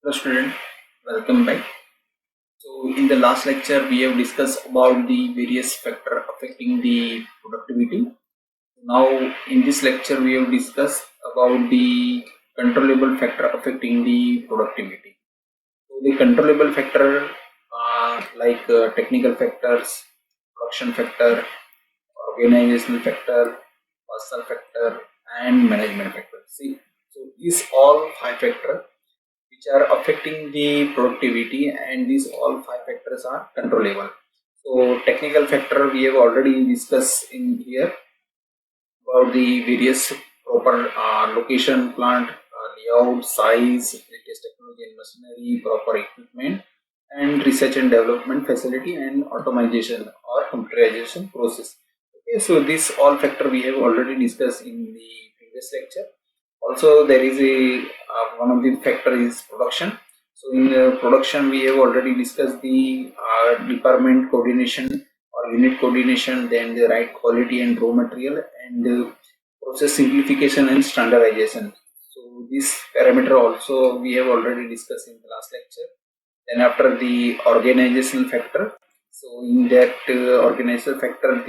Hello student, welcome back. So in the last lecture we have discussed about the various factors affecting the productivity. Now in this lecture we have discussed about the controllable factor affecting the productivity. So the controllable factor like technical factors, production factor, organizational factor, personal factor and management factor. See, so these all five factors which are affecting the productivity, and these all five factors are controllable. So technical factor we have already discussed in here about the various proper location, plant layout, size, latest technology and machinery, proper equipment, and research and development facility, and automation or computerization process. Okay, so this all factor we have already discussed in the previous lecture. Also there is a one of the factor is production. So in production we have already discussed the department coordination or unit coordination, then the right quality and raw material, and process simplification and standardization. So this parameter also we have already discussed in the last lecture. Then after the organizational factor, so in that organizational factor,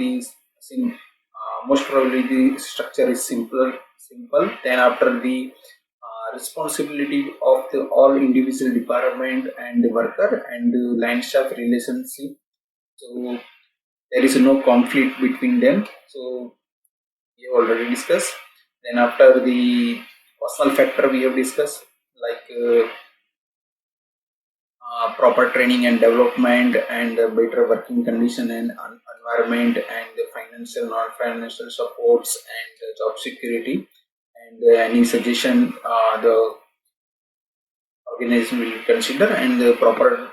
most probably the structure is simple. Then after the responsibility of the all individual department and the worker and the line staff relationship. So there is no conflict between them. So we have already discussed. Then after the personal factor we have discussed, like proper training and development, and better working condition and environment, and the financial non-financial supports, and job security, and any suggestion the organization will consider, and the proper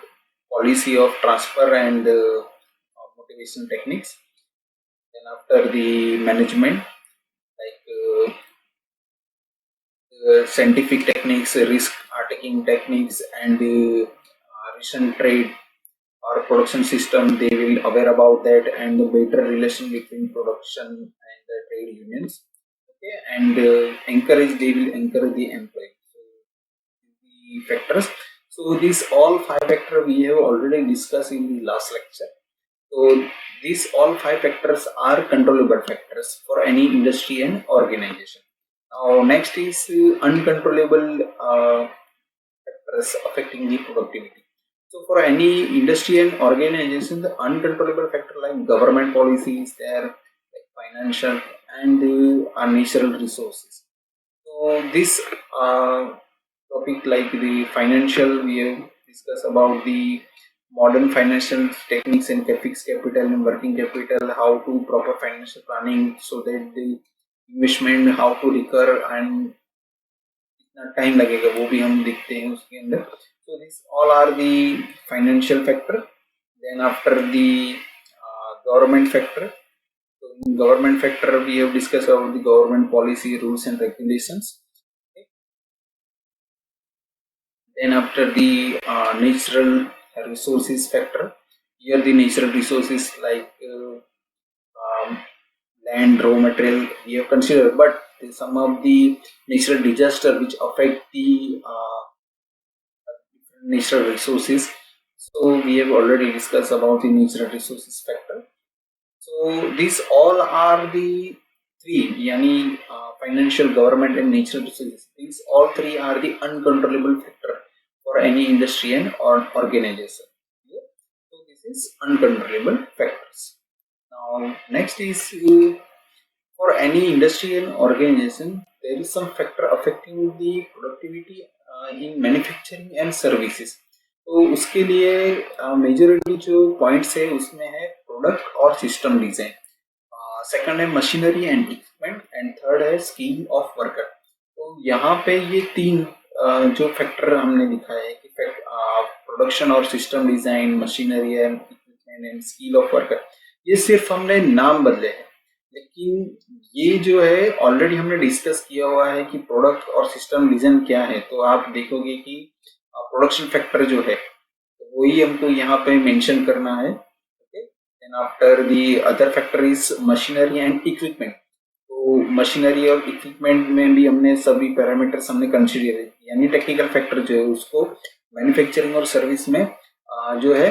policy of transfer and motivation techniques. Then after the management, like scientific techniques, risk taking techniques, and recent trade or production system, they will aware about that, and the better relation between production and the trade unions. Okay, and they will encourage the employee. So the factors. So these all five factors we have already discussed in the last lecture. So these all five factors are controllable factors for any industry and organization. Now next is uncontrollable factors affecting the productivity. So for any industry and organization, the uncontrollable factor like government policies, there like financial and natural resources. So this topic like the financial, we have discussed about the modern financial techniques and fixed capital and working capital, how to proper financial planning so that the investment how to recur and कितना time लगेगा वो भी हम देखते हैं उसके अंदर. So these all are the financial factor. Then after the government factor. So in government factor we have discussed about the government policy, rules and regulations. Okay. Then after the natural resources factor, here the natural resources like land, raw material we have considered, but some of the natural disaster which affect the natural resources. So we have already discussed about the natural resources factor. So these all are the three, yani financial, government and natural resources. These all three are the uncontrollable factor for any industry and or organization. Yeah? So this is uncontrollable factors. Now next is for any industry and organization, there is some factor affecting the productivity in manufacturing and services. तो उसके लिए majorly जो points है उसमें है product और system design, second है machinery and equipment, and third है स्किल ऑफ वर्कर. तो यहाँ पे ये तीन जो फैक्टर हमने दिखाया है कि प्रोडक्शन और system design, machinery and equipment and skill of worker, ये सिर्फ हमने नाम बदले हैं, लेकिन ये जो है ऑलरेडी हमने डिस्कस किया हुआ है कि प्रोडक्ट और सिस्टम डिजाइन क्या है. तो आप देखोगे कि प्रोडक्शन फैक्टर जो है तो वही हमको यहाँ पे मेंशन करना है. Okay, then after the other factor is machinery and equipment. तो तो मशीनरी और इक्विपमेंट में भी हमने सभी पैरामीटर्स हमने कंसीडर किए, यानी टेक्निकल फैक्टर जो है उसको मैन्युफैक्चरिंग और सर्विस में जो है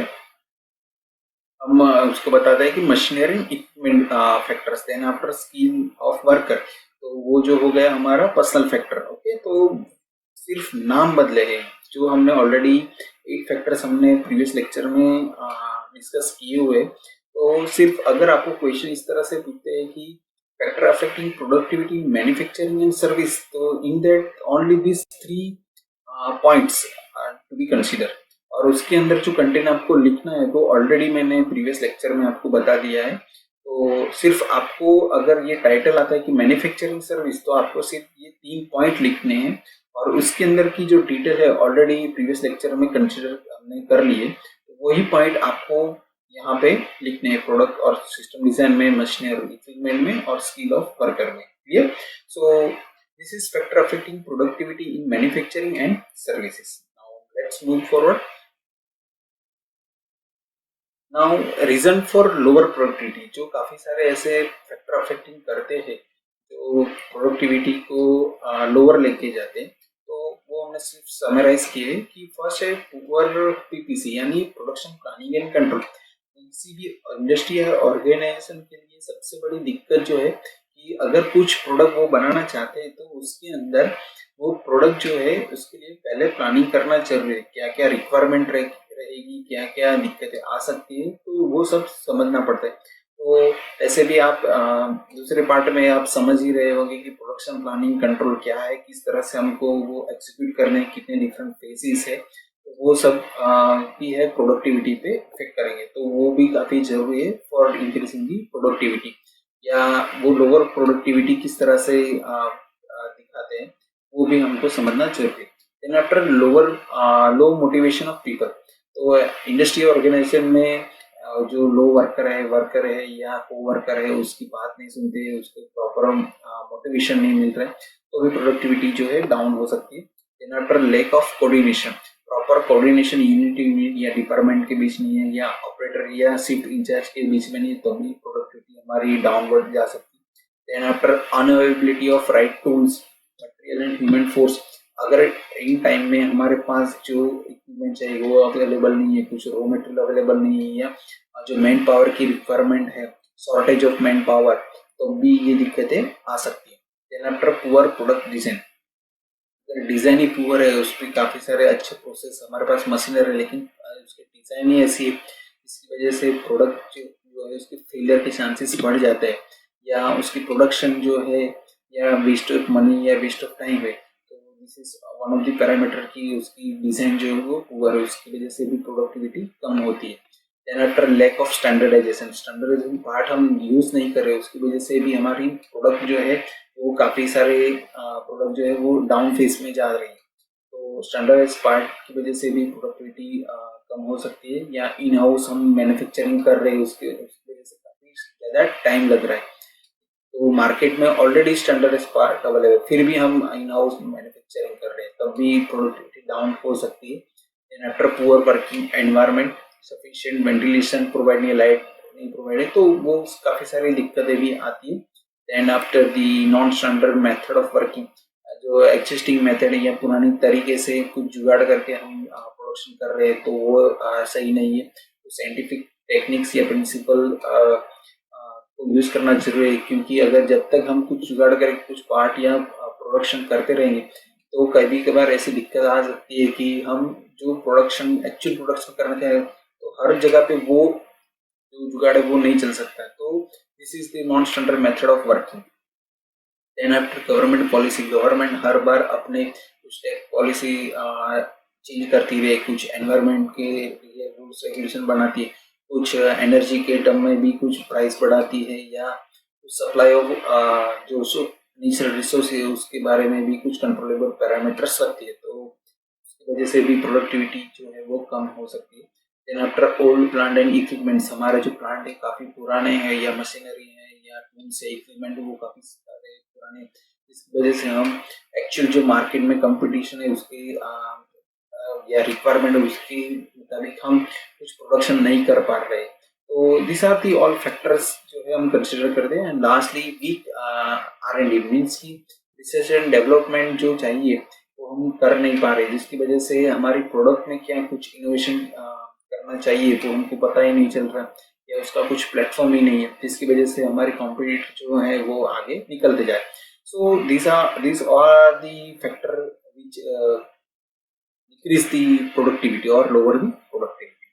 हम उसको बताते हैं कि machinery equipment factors. Then after skill of worker, तो वो जो हो गया हमारा पर्सनल फैक्टर। ओके, तो सिर्फ नाम बदले गए, जो हमने ऑलरेडी 8 फैक्टर्स हमने प्रीवियस लेक्चर में डिस्कस किए हुए। तो सिर्फ अगर आपको क्वेश्चन इस तरह से पूछते हैं कि factor affecting productivity manufacturing and service, तो in that only this 3 points to be consider, और उसके अंदर जो कंटेंट आपको लिखना है तो ऑलरेडी मैंने प्रीवियस लेक्चर में आपको बता दिया है। तो सिर्फ आपको अगर ये टाइटल आता है कि मैन्युफैक्चरिंग सर्विस, तो आपको सिर्फ ये 3 पॉइंट लिखने हैं, और उसके अंदर की जो डिटेल है ऑलरेडी प्रीवियस लेक्चर में कंसीडर हमने कर लिए, तो वही पॉइंट आपको यहाँ पे लिखने हैं प्रोडक्ट और सिस्टम डिजाइन में, मशीनरी इक्विपमेंट में और स्किल ऑफ वर्कर में। Clear? So this is factor affecting productivity in manufacturing and services. Now let's move forward. Now reason for lower productivity, जो काफी सारे ऐसे फैक्टर अफेक्टिंग करते हैं जो प्रोडक्टिविटी को लोअर लेके जाते हैं, तो वो हमने सिर्फ समराइज किए कि फर्स्ट है पुअर पीपीसी, यानी प्रोडक्शन प्लानिंग एंड कंट्रोल। किसी भी इंडस्ट्री या ऑर्गेनाइजेशन के लिए सबसे बड़ी दिक्कत जो है कि अगर कुछ प्रोडक्ट वो बनाना चाहते हैं तो उसके अंदर वो प्रोडक्ट जो है उसके लिए पहले प्लानिंग करना जरूरी है, क्या क्या रिक्वायरमेंट रहेगी, क्या क्या दिक्कतें आ सकती है, तो वो सब समझना पड़ता है। तो ऐसे भी आप दूसरे पार्ट में आप समझ ही रहे होंगे कि प्रोडक्शन प्लानिंग कंट्रोल क्या है, किस तरह से हमको वो एग्जीक्यूट करने हैं, कितने डिफरेंट फेजेस है, तो वो सब भी है प्रोडक्टिविटी पे इफेक्ट करेंगे, तो वो भी काफी जरूरी है फॉर इंक्रीजिंग दी प्रोडक्टिविटी। या वो लोअर प्रोडक्टिविटी किस तरह से दिखाते हैं, वो भी हमको समझना जरूरी है। Then after lower low motivation of people, तो इंडस्ट्री ऑर्गेनाइजेशन में जो लो वर्कर है या को वर्कर है, उसकी बात नहीं सुनते, उसको प्रॉपर मोटिवेशन नहीं मिल रहा है, तो भी प्रोडक्टिविटी जो है डाउन हो सकती है। Then after lack of coordination, proper coordination unit या डिपार्टमेंट के बीच नहीं है, या ऑपरेटर या शिफ्ट इंचार्ज के बीच में नहीं है, तो भी प्रोडक्टिविटी हमारी डाउनवर्ड जा सकती है। Then after unavailability of right tools, material and human force, अगर इन टाइम में हमारे पास जो इक्विपमेंट चाहिए वो अवेलेबल नहीं है, कुछ रॉ मटेरियल अवेलेबल नहीं है, या जो मैन पावर की रिक्वायरमेंट है, शॉर्टेज ऑफ मैन पावर, तो भी ये दिक्कतें आ सकती है। Then after poor product design, अगर डिजाइन ही पुअर है, उस पर काफी सारे अच्छे प्रोसेस हमारे पास मशीनरी है, लेकिन उसकी डिजाइन ही ऐसी है, इसकी वजह से प्रोडक्ट जो है उसके फेलियर के चांसेस बढ़ जाते हैं, या उसकी प्रोडक्शन जो है या वेस्ट ऑफ मनी या वेस्ट ऑफ टाइम है। तो this is one of the parameter की उसकी डिजाइन जो है वो पुअर है, उसकी वजह से भी प्रोडक्टिविटी कम होती है। Then after lack of standardization part हम यूज नहीं कर रहे, उसकी वजह से भी हमारी प्रोडक्ट जो है वो काफी सारे प्रोडक्ट जो है वो डाउन फेस में जा रही है, तो स्टैंडर्डाइज पार्ट की वजह से भी प्रोडक्टिविटी कम हो सकती है। या इन हाउस हम मैन्युफैक्चरिंग कर रहे हैं, उसकी वजह से काफी ज्यादा टाइम लग रहा है, तो मार्केट में ऑलरेडी स्टैंडर्डाइज पार्ट अवेलेबल, फिर भी हम इन हाउस मैन्युफैक्चरिंग कर रहे हैं, तब भी प्रोडक्टिविटी डाउन हो सकती है। Then after poor working environment, sufficient ventilation provide नहीं, लाइट नहीं प्रोवाइड है, तो वो काफी सारी दिक्कतें भी आती है। Then after the non standard method of working, जो एग्जिस्टिंग मेथड है या पुरानी तरीके से कुछ जुगाड़ करके हम प्रोडक्शन कर रहे हैं, तो वो सही नहीं है। तो साइंटिफिक टेक्निक्स या प्रिंसिपल को यूज करना जरूरी है, क्योंकि अगर जब तक हम कुछ जुगाड़ करके कुछ पार्ट या प्रोडक्शन करते रहेंगे, तो कभी कभार ऐसी दिक्कत आ सकती है कि हम जो प्रोडक्शन एक्चुअल प्रोडक्शन करना चाहें, तो हर जगह पे वो जो जुगाड़ है वो नहीं चल सकता है। तो this is the non standard method of working. Then after government policy, government हर बार अपने कुछ पॉलिसी चेंज करती है, कुछ एनवायरनमेंट के लिए रूल्स रेगुलेशन बनाती है, कुछ एनर्जी के टर्म में भी कुछ प्राइस बढ़ाती है, या सप्लाई ऑफ जो नेचुरल रिसोर्स है उसके बारे में भी कुछ कंट्रोलेबल पैरामीटर्स रखती है, तो उसकी वजह से भी प्रोडक्टिविटी जो है वो कम हो सकती है। Then after old plant and equipments, हमारे जो प्लांट है काफी पुराने हैं, या मशीनरी है या टूल्स है, इक्विपमेंट वो काफी सारे पुराने, इसकी वजह से हम एक्चुअल जो मार्केट में कंपटीशन है उसकी या रिक्वायरमेंट है उसके मुताबिक हम कुछ प्रोडक्शन नहीं कर पा रहे। तो this are the all factors जो जो है हम कंसिडर करते हैं। And lastly weak R&D means की रिसर्च एंड डेवलपमेंट जो चाहिए वो हम कर नहीं पा रहे, जिसकी वजह से हमारी प्रोडक्ट में क्या कुछ इनोवेशन करना चाहिए तो हमको पता ही नहीं चल रहा, या उसका कुछ प्लेटफॉर्म ही नहीं है, जिसकी वजह से हमारे कॉम्पिटिटर जो है वो आगे निकलते जाए। सो these are the factor which decrease the productivity or lower the productivity.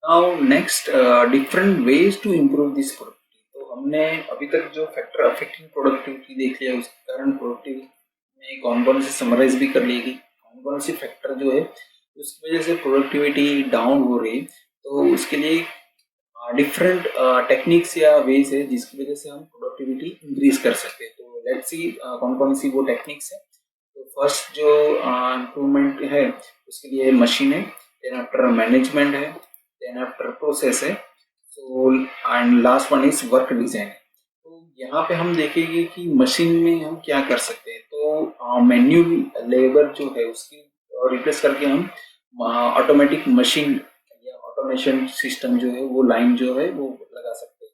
Now next different ways to improve this productivity. तो हमने अभी तक जो फैक्टर अफेक्टिंग प्रोडक्टिविटी देख लिया, उसके कारण प्रोडक्टिविटी में कौन से समराइज भी कर ली गई, कौन से फैक्टर जो है उसकी वजह से प्रोडक्टिविटी डाउन हो रही, तो उसके लिए डिफरेंट टेक्निक्स या वेज है जिसकी वजह से हम प्रोडक्टिविटी इंक्रीज कर सकते हैं। तो लेट्स सी कौन सी वो टेक्निक्स है। तो फर्स्ट जो इम्प्रूवमेंट है उसके लिए मशीन है, देन आफ्टर मैनेजमेंट है, देन आफ्टर प्रोसेस है, so and last one is work design. तो यहाँ पे हम देखेंगे कि मशीन में हम क्या कर सकते हैं। तो मैन्युअल लेबर जो है उसकी रिप्लेस करके हम ऑटोमेटिक मशीन या ऑटोमेशन सिस्टम जो है वो लाइन जो है वो लगा सकते हैं,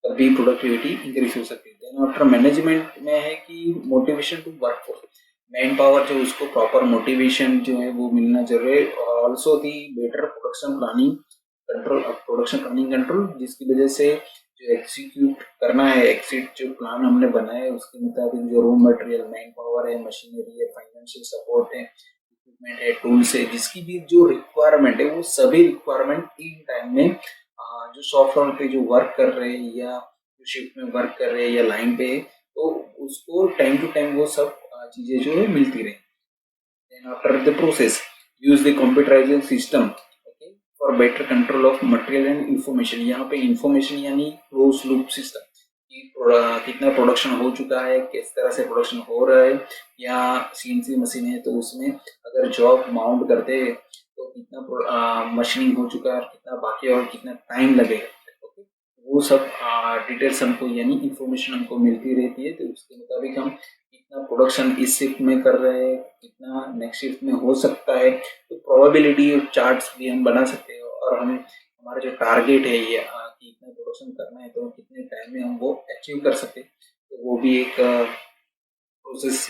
तभी प्रोडक्टिविटी इंक्रीज हो सकती है। देन आफ्टर मैनेजमेंट में है कि motivation to work force, man power जो उसको प्रॉपर मोटिवेशन जो है वो मिलना जरूरी है। Also the better production planning control, जिसकी वजह से जो एग्जीक्यूट करना है, एक्सिट जो प्लान हमने बनाया है उसके मुताबिक जो रॉ मटेरियल, मैन पावर है, मशीनरी है, फाइनेंशियल सपोर्ट है, इक्विपमेंट है, टूल्स है, जिसकी भी जो रिक्वायरमेंट है वो सभी रिक्वायरमेंट इन टाइम में जो सॉफ्टवेयर पे जो वर्क कर रहे हैं या जो शिफ्ट में वर्क कर रहे हैं या लाइन पे है, तो उसको टाइम टू टाइम वो सब चीजें जो है मिलती रहे। Then after the process, use the computerized system, okay, for better control of material and information. यहाँ पे information यानी closed loop system कि कितना प्रोडक्शन हो चुका है, किस तरह से प्रोडक्शन हो रहा है, या CNC मशीन है तो उसमें अगर जॉब माउंट करते हैं तो कितना मशीनिंग हो चुका है, कितना बाकी है और कितना टाइम लगेगा, okay? वो सब डिटेल्स हमको यानी इंफॉर्मेशन हमको मिलती रहती है। तो उसके मुताबिक हम कितना प्रोडक्शन इस शिफ्ट में कर रहे हैं, कितना नेक्स्ट शिफ्ट में हो सकता है, तो प्रोबेबिलिटी चार्ट्स भी हम बना सकते हैं। और हम हमारा जो टारगेट है ये कि इतना प्रोडक्शन करना है तो कितने टाइम में हम वो अचीव कर सकते हैं, तो वो भी एक प्रोसेस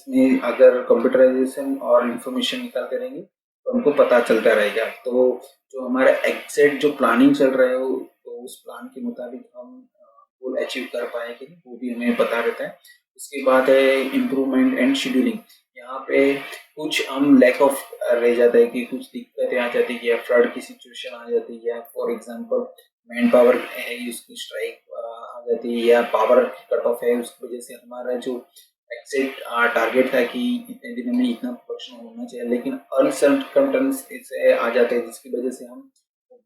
में अगर कंप्यूटराइजेशन और इंफॉर्मेशन निकालते रहेंगे तो हमको पता चलता रहेगा। तो जो हमारा एग्जैक्ट जो प्लानिंग चल रहा है तो उस प्लान के मुताबिक हम गोल अचीव कर पाएंगे वो भी हमें पता रहता है। उसके बाद है इम्प्रूवमेंट एंड शेड्यूलिंग। यहाँ पे कुछ हम लैक ऑफ रह जाता है कि कुछ दिक्कतें आ जाती है या फ्लड की सिचुएशन आ जाती है, या फॉर एग्जांपल मैन पावर है उसकी स्ट्राइक आ जाती है, या पावर कट ऑफ है, उसकी वजह से हमारा जो एग्जैक्ट टारगेट था कि इतने दिन में इतना प्रोडक्शन होना चाहिए, लेकिन अनसर्टनटेंस ऐसे आ जाते हैं जिसकी वजह से हम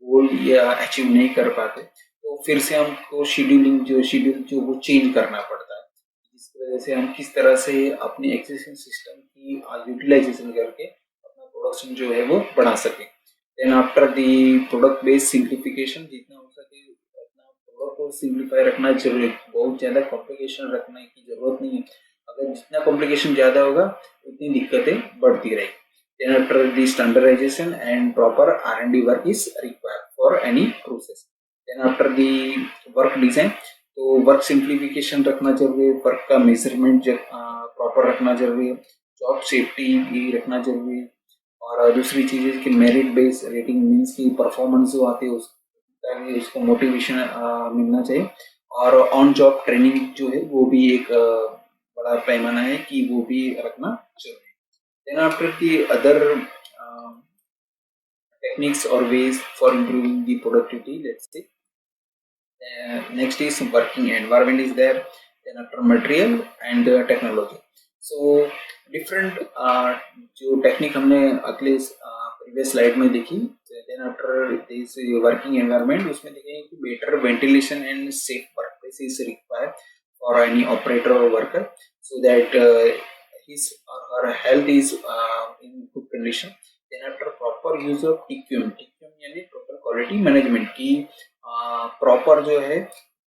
गोल या अचीव नहीं कर पाते। तो फिर से हमको शेड्यूल जो वो चेंज करना पड़ता है, जिसकी वजह से हम किस तरह से अपने एग्जिस्टिंग सिस्टम की यूटिलाइजेशन करके अपना प्रोडक्शन जो है वो बढ़ा सके। Then after the product based simplification, जितना हो सके अपना प्रोडक्ट को सिंप्लीफाई रखना जरूरी है, बहुत ज़्यादा कॉम्प्लिकेशन रखने की जरूरत नहीं है। अगर जितना कॉम्प्लिकेशन ज़्यादा होगा उतनी दिक्कतें बढ़ती रहेगी। Then after the standardization and proper R&D work is required for any process. Then after the work design, तो वर्क सिंप्लीफिकेशन रखना जरूरी है, वर्क का मेजरमेंट प्रॉपर रखना जरूरी है, जॉब सेफ्टी भी रखना जरूरी है, और दूसरी चीज़ है कि मेरिट बेस्ड रेटिंग मीन्स की परफॉर्मेंस जो आती है उसको मोटिवेशन मिलना चाहिए, और ऑन जॉब ट्रेनिंग जो है वो भी एक बड़ा पैमाना है कि वो भी रखना जरूरी है। Then after the other techniques or ways for improving the productivity, let's say next is working environment is there, then after material and technology. So different जो टेक्निक हमने अगले प्रीवियस स्लाइड में देखी, then after this working environment उसमें देखेंगे कि better ventilation and safe workplace is required for any operator or worker so that his or her health is in good condition. Then after proper use of TQM यानी total quality management की proper जो है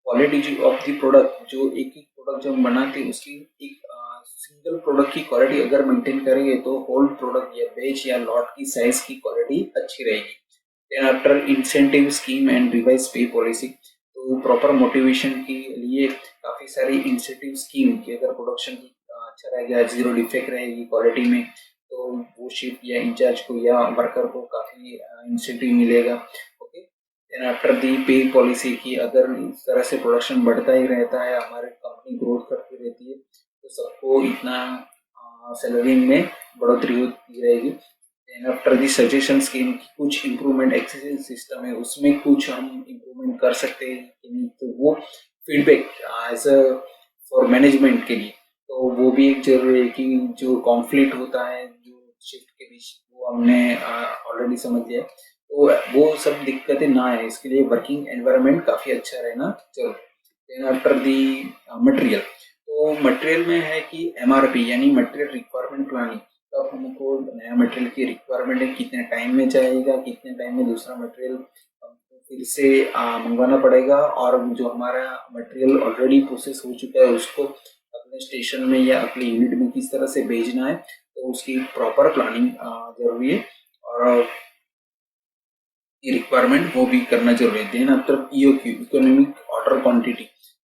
quality of the product, जो एक product जो हम बनाते हैं उसकी एक सिंगल प्रोडक्ट की क्वालिटी अगर मेंटेन करेंगे तो होल प्रोडक्ट या बैच या लॉट की साइज की क्वालिटी अच्छी रहेगी। Then after incentive scheme and revise pay policy, तो प्रॉपर मोटिवेशन के लिए काफ़ी सारी इंसेंटिव स्कीम की अगर प्रोडक्शन की अच्छा रहेगा, जीरो डिफेक्ट रहेगी क्वालिटी में, तो वो शिफ्ट या इंचार्ज को या वर्कर को काफ़ी इंसेंटिव मिलेगा। ओके, देन आफ्टर दी पे पॉलिसी की अगर इस तरह से प्रोडक्शन बढ़ता ही रहता है, हमारी कंपनी ग्रोथ करती रहती है, तो सबको इतना सैलरी में बढ़ोतरी होती रहेगी। Then after the suggestion scheme की कुछ इम्प्रूवमेंट एक्सरसाइज सिस्टम है, उसमें कुछ हम इम्प्रूवमेंट कर सकते हैं कि नहीं, तो वो feedback as a for management के लिए, तो वो भी एक जरूरी है कि जो कॉन्फ्लिक्ट होता है जो शिफ्ट के बीच, वो हमने ऑलरेडी समझ लिया, तो वो सब दिक्कतें ना आए इसके लिए वर्किंग एनवायरनमेंट काफ़ी अच्छा रहना जरूरी है। देन आफ्टर दी मटेरियल, तो मटेरियल में है कि एमआरपी यानी मटेरियल रिक्वायरमेंट प्लानिंग, तब हमको नया मटेरियल की रिक्वायरमेंट है, कितने टाइम में जाएगा, कितने टाइम में दूसरा मटेरियल हमको फिर से मंगवाना पड़ेगा, और जो हमारा मटेरियल ऑलरेडी प्रोसेस हो चुका है उसको अपने स्टेशन में या अपने यूनिट में किस तरह से भेजना है, तो उसकी प्रॉपर प्लानिंग जरूरी है, और की रिक्वायरमेंट वो भी करना जरूरी है। Then after EOQ economic order quantity,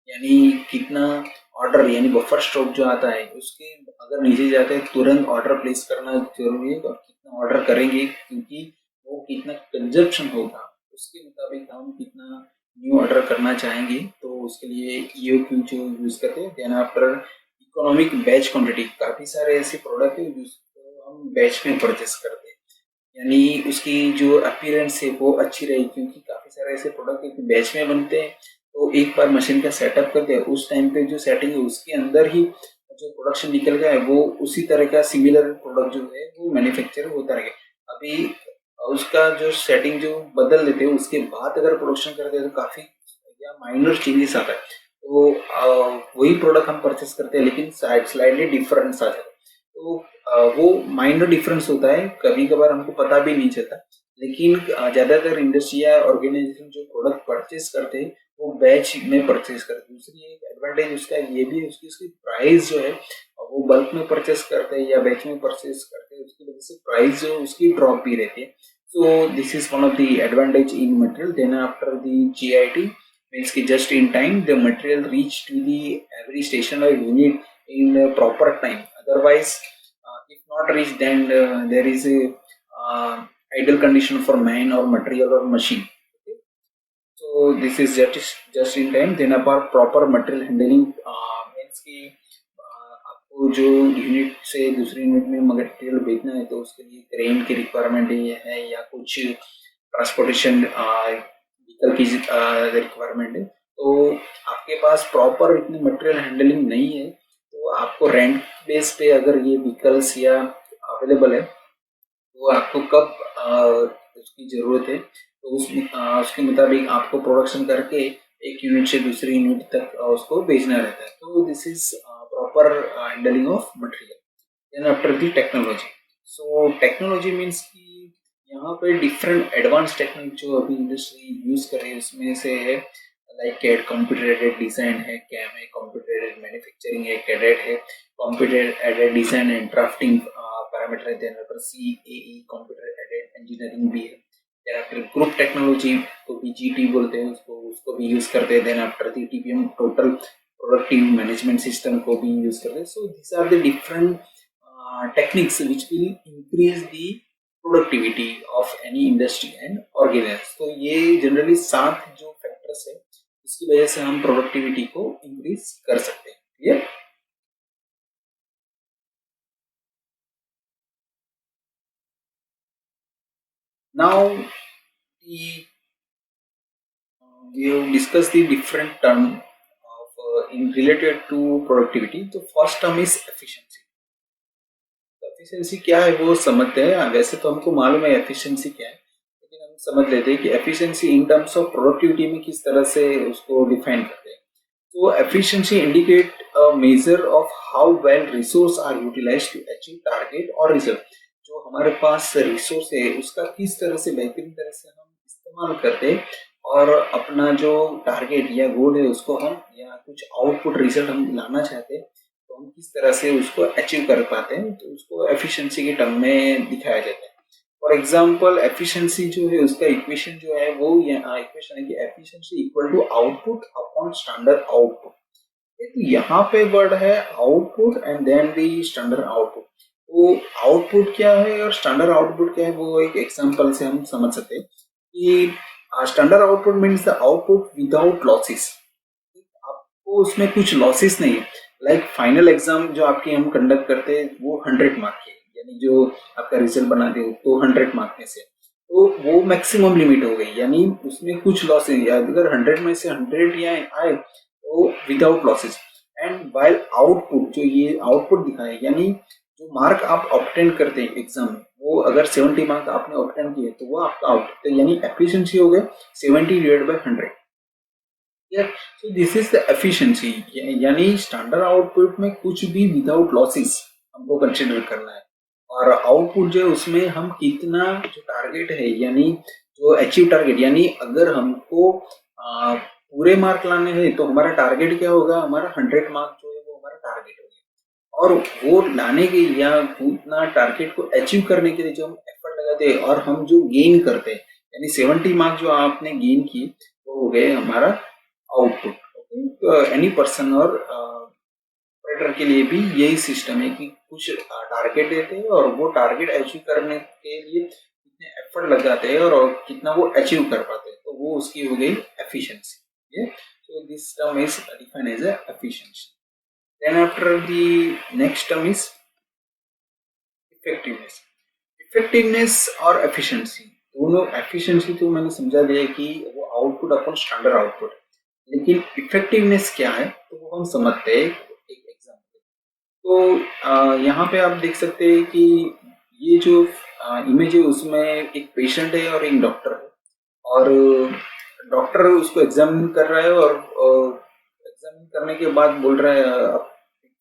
यानी कितना ऑर्डर यानी बफर स्टॉक जो आता है उसके अगर नीचे जाते हैं तुरंत ऑर्डर प्लेस करना जरूरी है, और कितना ऑर्डर करेंगे क्योंकि वो कितना कंजप्शन होगा उसके मुताबिक हम कितना न्यू ऑर्डर करना चाहेंगे, तो उसके लिए ईओक्यू जो यूज करते हैं। Then after economic batch quantity, काफी सारे ऐसे प्रोडक्ट है जिसको हम बैच में परचेस करते हैं, यानी उसकी जो अपीयरेंस है वो अच्छी रहेगी, क्योंकि काफ़ी सारे ऐसे प्रोडक्ट है कि बैच में बनते हैं, तो एक बार मशीन का सेटअप करके उस टाइम पे जो सेटिंग है उसके अंदर ही जो प्रोडक्शन निकल गया है वो उसी तरह का सिमिलर प्रोडक्ट जो है वो मैन्युफैक्चर होता रहेगा। अभी उसका जो सेटिंग जो बदल देते हैं उसके बाद अगर प्रोडक्शन करते हैं तो काफ़ी या माइनर चेंजेस आता है, तो वही प्रोडक्ट हम परचेस करते हैं लेकिन स्लाइडली डिफरेंस आ जाता है, तो वो माइनर डिफरेंस होता है, कभी कभार हमको पता भी नहीं चलता, लेकिन ज्यादातर इंडस्ट्री या ऑर्गेनाइजेशन जो प्रोडक्ट परचेस करते हैं वो बैच में परचेस करते हैं। दूसरी एक एडवांटेज उसका ये भी है, उसकी प्राइस जो है वो बल्क में परचेस करते हैं या बैच में परचेस करते हैं, उसकी वजह से प्राइस जो उसकी ड्रॉप भी रहती है। So this is one of the advantage in material. Then after the GIT means कि just in time the material reach to the every station or unit in proper time, otherwise if not reached then there is a idle condition for man or material or machine. Okay? So this is just in time. then apart proper material handling means कि आपको जो unit से दूसरी unit में material भेजना है तो उसके लिए क्रेन की रिक्वायरमेंट है या कुछ ट्रांसपोर्टेशन व्हीकल की रिक्वायरमेंट है, तो आपके पास प्रॉपर इतनी मटेरियल हैंडलिंग नहीं है, तो आपको रेंट बेस पे अगर ये व्हीकल्स या अवेलेबल है तो आपको कब उसकी ज़रूरत है तो उसके मुताबिक आपको प्रोडक्शन करके एक यूनिट से दूसरी यूनिट तक उसको भेजना रहता है, तो this is proper handling of material. Then after the technology, so technology means कि यहाँ पे डिफरेंट एडवांस टेक्निक जो अभी इंडस्ट्री यूज कर रही है उसमें से है like CAD computer aided design है, कैम है, कंप्यूटर एडेड मैन्युफैक्चरिंग है, कैडेड है, computer aided design and drafting parameter है, देन पर सीएई कंप्यूटर एडेड इंजीनियरिंग भी है, देन आफ्टर ग्रुप टेक्नोलॉजी को भी जीटी बोलते हैं, उसको भी यूज करते हैं, then after the TPM total productive management system को भी यूज करते हैं। So this are the different techniques which will increase the productivity of any industry and organization। तो ये जनरली 7 जो फैक्टर्स है इसकी वजह से हम प्रोडक्टिविटी को इंक्रीज कर सकते हैं। Clear? Now we have discussed the different term of in related to productivity। तो first term is efficiency. Efficiency क्या है वो समझते हैं। वैसे तो हमको मालूम है एफिशिएंसी क्या है, लेकिन हम समझ लेते हैं कि efficiency in terms of productivity में किस तरह से उसको डिफाइन करते हैं। तो efficiency indicate a measure of how well resource are utilized to achieve target और रिजल्ट। जो हमारे पास रिसोर्स है उसका किस तरह से बेहतरीन तरह से हम इस्तेमाल करते हैं और अपना जो टारगेट या गोल है उसको हम या कुछ आउटपुट रिजल्ट हम लाना चाहते हैं, तो तो हम किस तरह से उसको अचीव कर पाते हैं, तो उसको एफिशिएंसी के टर्म में दिखाया जाता है। फॉर एग्जांपल एफिशिएंसी जो है उसका इक्वेशन जो है वो इक्वेशन है कि efficiency equal to output upon standard output. तो यहाँ पे वर्ड है output and then the standard output. तो आउटपुट क्या है और स्टैंडर्ड आउटपुट क्या है वो एक एग्जांपल से हम समझ सकते हैं कि standard output means the output without losses. आपको उसमें कुछ लॉसेस नहीं है। लाइक फाइनल एग्जाम जो आपके हम कंडक्ट करते हैं वो 100 मार्क के, यानी जो आपका रिजल्ट बनाते हो तो 100 मार्क में से तो वो मैक्सिमम लिमिट हो गई, यानी उसमें कुछ लॉस नहीं है। अगर 100 में से 100 या आए तो without losses. And while output जो ये आउटपुट दिखाए यानी जो मार्क आप ऑब्टेन करते हैं एग्जाम में, वो अगर 70 मार्क आपने ऑब्टेन किए तो वो आपका आउटपुट है, यानी एफिशिएंसी हो गया 70 divided by 100। So this is the efficiency, यानी स्टैंडर्ड आउटपुट में कुछ भी विदाउट लॉसेस हमको कंसीडर करना है। और आउटपुट जो है उसमें हम कितना जो टारगेट है यानी जो अचीव टारगेट, यानी अगर हमको पूरे मार्क लाने हैं तो हमारा टारगेट क्या होगा, हमारा 100 मार्क जो है वो हमारा टारगेट होगा। और वो लाने के या उतना टारगेट को अचीव करने के लिए जो हम एफर्ट लगाते हैं और हम जो गेन करते हैं, यानी 70 मार्क जो आपने गेन किए वो हो गए हमारा आउटपुट। ओके, तो एनी पर्सन और ऑपरेटर के लिए भी यही सिस्टम है कि कुछ टारगेट देते हैं और वो टारगेट अचीव करने के लिए कितने एफर्ट लगाते हैं और कितना वो अचीव कर पाते हैं, तो वो उसकी हो गई efficiency. So this term is defined as a efficiency. Then after the next term is effectiveness. Effectiveness और efficiency दोनों, efficiency तो मैंने समझा दिया कि वो आउटपुट अपन स्टैंडर्ड आउटपुट, लेकिन इफेक्टिवनेस क्या है तो वो हम समझते हैं एक एग्जाम्पल। तो यहाँ पे आप देख सकते हैं कि ये जो इमेज है उसमें एक पेशेंट है और एक डॉक्टर है, और डॉक्टर उसको एग्जामिन कर रहा है और एग्जामिन करने के बाद बोल रहा है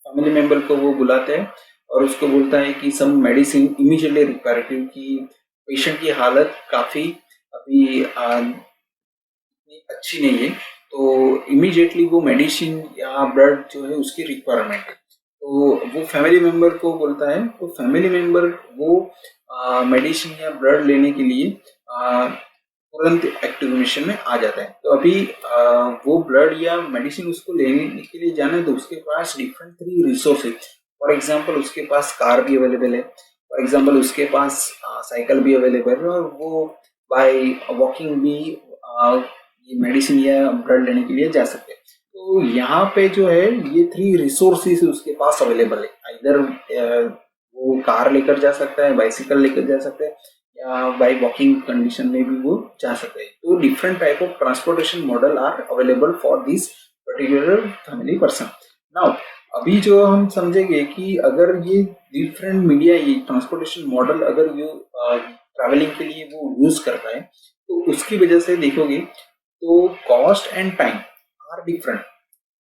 फैमिली मेंबर को, वो बुलाते हैं और उसको बोलता है कि सम मेडिसिन इमीडिएटली रिक्वायर, क्योंकि पेशेंट की हालत काफ़ी अभी इतनी अच्छी नहीं है, तो इमीडिएटली वो मेडिसिन या ब्लड जो है उसकी रिक्वायरमेंट है। तो वो फैमिली मेंबर को बोलता है, तो फैमिली मेंबर वो मेडिसिन या ब्लड लेने के लिए तुरंत एक्टिवेशन में आ जाता है। तो अभी वो ब्लड या मेडिसिन उसको लेने के लिए जाना है तो उसके पास डिफरेंट 3 रिसोर्स है। फॉर एग्जांपल उसके पास कार भी अवेलेबल है, फॉर एग्जांपल उसके पास साइकिल भी अवेलेबल है, और वो बाय वॉकिंग भी ये मेडिसिन या ब्लड लेने के लिए जा सकते हैं। तो यहाँ पे जो है ये 3 रिसोर्सेस उसके पास अवेलेबल है। इधर वो कार लेकर जा सकता है, बाइसिकल लेकर जा सकता है, या बाय वॉकिंग कंडीशन में भी वो जा सकते हैं। तो different type of transportation model are available for this particular family person. Now अभी जो हम समझेंगे कि अगर ये डिफरेंट मीडिया, ये ट्रांसपोर्टेशन मॉडल अगर ये ट्रैवलिंग के लिए वो यूज करता है तो उसकी वजह से देखोगे तो cost and time are different.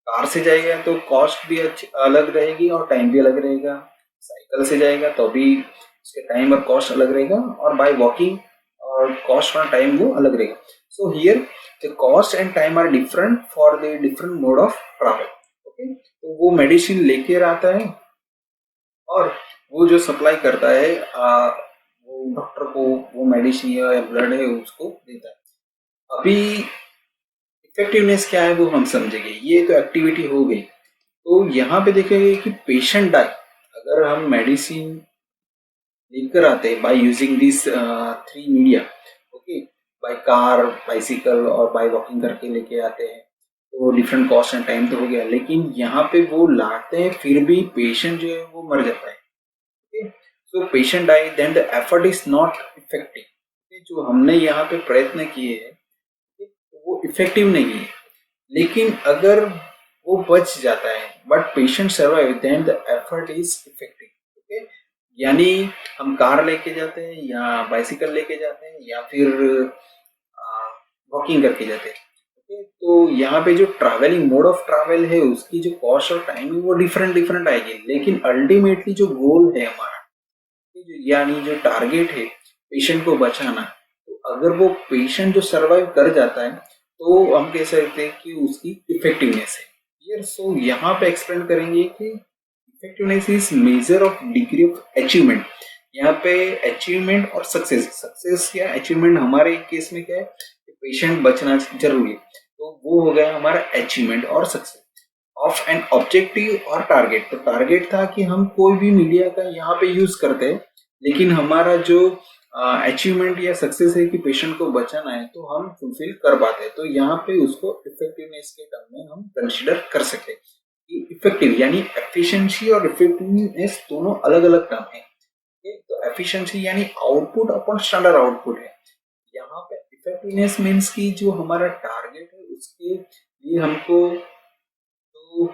Car से जाएगा तो कॉस्ट भी अलग रहेगी और टाइम भी अलग रहेगा, साइकिल से जाएगा तो भी उसके टाइम और कॉस्ट अलग रहेगा, और बाय वॉकिंग और कॉस्ट और टाइम वो अलग रहेगा। So here the cost and time are different for the different mode of travel. Okay, तो वो मेडिसिन लेकर आता है और वो जो सप्लाई करता है वो डॉक्टर को वो मेडिसिन या ब्लड है उसको देता है। अभी इफेक्टिवनेस क्या है वो हम समझेंगे, ये तो एक्टिविटी हो गई। तो यहाँ पे देखेंगे कि पेशेंट डाई, अगर हम मेडिसिन लेकर आते हैं by using this 3 media, okay, by car, bicycle और बाय वॉकिंग करके लेके आते हैं, तो डिफरेंट कॉस्ट एंड टाइम तो हो गया, लेकिन यहाँ पे वो लाते हैं फिर भी पेशेंट जो है वो मर जाता है। Okay, so patient die then the effort is not effective. जो हमने यहाँ पे प्रयत्न किए हैं वो इफेक्टिव नहीं है, लेकिन अगर वो बच जाता है but patient survive then the effort is effective. Okay, यानी हम कार लेके जाते हैं या बाइसिकल लेके जाते हैं या फिर वॉकिंग करके जाते हैं। ओके, तो यहाँ पे जो ट्रैवलिंग मोड ऑफ ट्रैवल है उसकी जो कॉस्ट और टाइम है वो डिफरेंट आएगी, लेकिन अल्टीमेटली जो गोल है हमारा, यानी जो टारगेट है पेशेंट को बचाना, तो अगर वो पेशेंट जो सर्वाइव कर जाता है तो हम कह सकते हैं कि उसकी इफेक्टिवनेस है। सो यहाँ पे एक्सप्लेन करेंगे कि effectiveness is measure of degree of achievement. यहाँ पे अचीवमेंट और सक्सेस या अचीवमेंट हमारे केस में क्या है, पेशेंट बचना जरूरी है, तो वो हो गया हमारा अचीवमेंट और सक्सेस ऑफ एन ऑब्जेक्टिव और टारगेट। तो टारगेट था कि हम कोई भी मीडिया का यहाँ पे यूज करते हैं, लेकिन हमारा जो अचीवमेंट या सक्सेस है कि पेशेंट को बचाना है, तो हम फुलफिल कर पाते हैं। तो यहाँ पे उसको इफेक्टिवनेस के टर्म में हम कंसिडर कर सकते हैं कि इफेक्टिव यानी एफिशिएंसी और इफेक्टिवनेस दोनों अलग अलग टर्म है। तो एफिशिएंसी यानी आउटपुट अपॉन स्टैंडर्ड आउटपुट है। यहाँ पे इफेक्टिवनेस मीन्स की जो हमारा टारगेट है उसके लिए हमको तो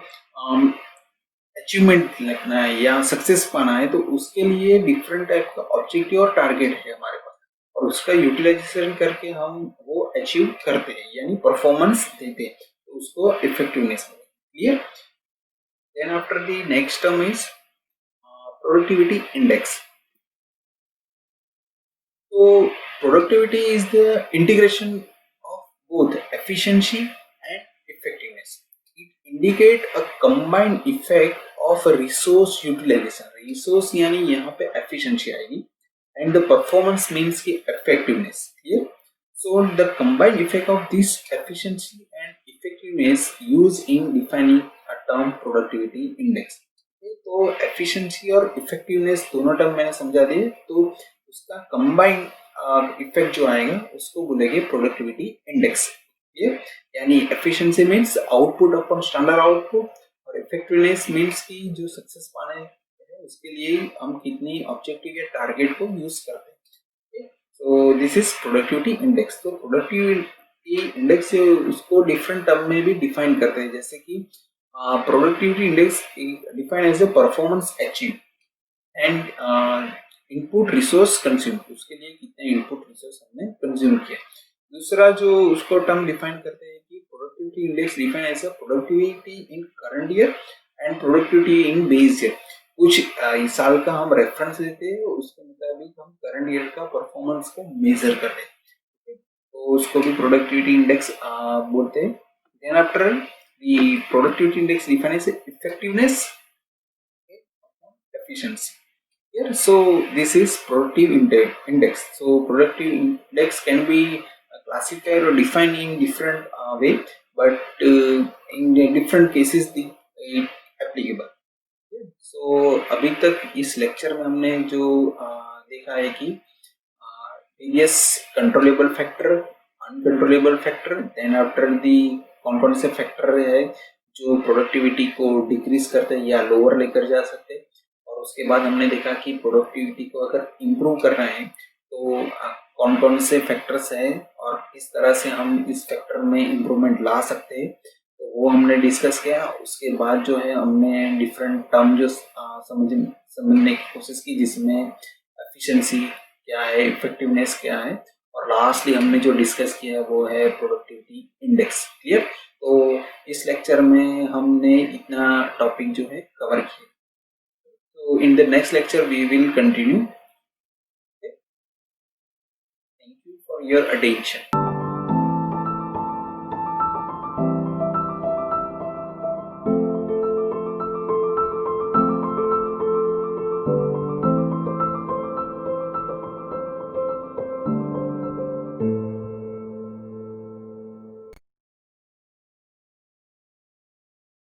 अचीवमेंट लिखना है या सक्सेस पाना है, तो उसके लिए डिफरेंट टाइप का ऑब्जेक्टिव और टारगेट है हमारे पास, और उसका यूटिलाइजेशन करके हम वो अचीव करते हैं यानी परफॉर्मेंस देते हैं, तो उसको effectiveness clear. Then after the next term is productivity index. तो productivity is the integration of both efficiency and effectiveness. It indicate a combined effect of resource utilization. Resource यानी यहाँ पे एफिशिएंसी आएगी एंड द परफॉर्मेंस मीन्स की effectiveness. Clear. So the combined effect of this efficiency and effectiveness use in defining a term productivity index. तो efficiency और effectiveness दोनों term मैंने समझा दिए, तो उसका कंबाइंड इफेक्ट जो आएगा उसको बोलेंगे प्रोडक्टिविटी इंडेक्स। ये यानी efficiency means output upon standard output, और इफेक्टिवनेस मींस की जो सक्सेस पाने है उसके लिए हम कितनी ऑब्जेक्टिव या टारगेट को यूज करते हैं। तो दिस इज प्रोडक्टिविटी इंडेक्स। तो प्रोडक्टिविटी इंडेक्स से उसको डिफरेंट टर्म में भी डिफाइन करते हैं, जैसे कि productivity index define as the performance achieve and input resource consume, उसके लिए कितने इनपुट रिसोर्स हमने कंज्यूम किया। दूसरा जो उसको टर्म डिफाइन करते हैं कि productivity index define as a productivity in current year and productivity in base year. कुछ साल का हम रेफरेंस लेते हैं, उसके मुताबिक हम करंट ईयर का परफॉर्मेंस को मेजर करते हैं, तो उसको भी प्रोडक्टिविटी इंडेक्स बोलते हैं। Then after the productivity index define as effectiveness efficiency. Here, so this is productive index. So productive index can be classified or defined in different way, but in different cases the applicable. So अभी तक इस lecture में हमने जो देखा है कि various controllable factor, uncontrollable factor, then after the कौन से फैक्टर है जो प्रोडक्टिविटी को डिक्रीज करते हैं या लोअर लेकर जा सकते हैं, और उसके बाद हमने देखा कि प्रोडक्टिविटी को अगर इम्प्रूव करना है तो कौन कौन से फैक्टर्स हैं और किस तरह से हम इस फैक्टर में इम्प्रूवमेंट ला सकते हैं, तो वो हमने डिस्कस किया। उसके बाद जो है हमने डिफरेंट टर्म जो समझने की कोशिश की, जिसमें एफिशिएंसी क्या है, इफेक्टिवनेस क्या है, और लास्टली हमने जो डिस्कस किया है वो है प्रोडक्टिविटी इंडेक्स। क्लियर। तो इस लेक्चर में हमने इतना टॉपिक जो है कवर किया। तो in the next lecture we will continue. Thank you for your attention.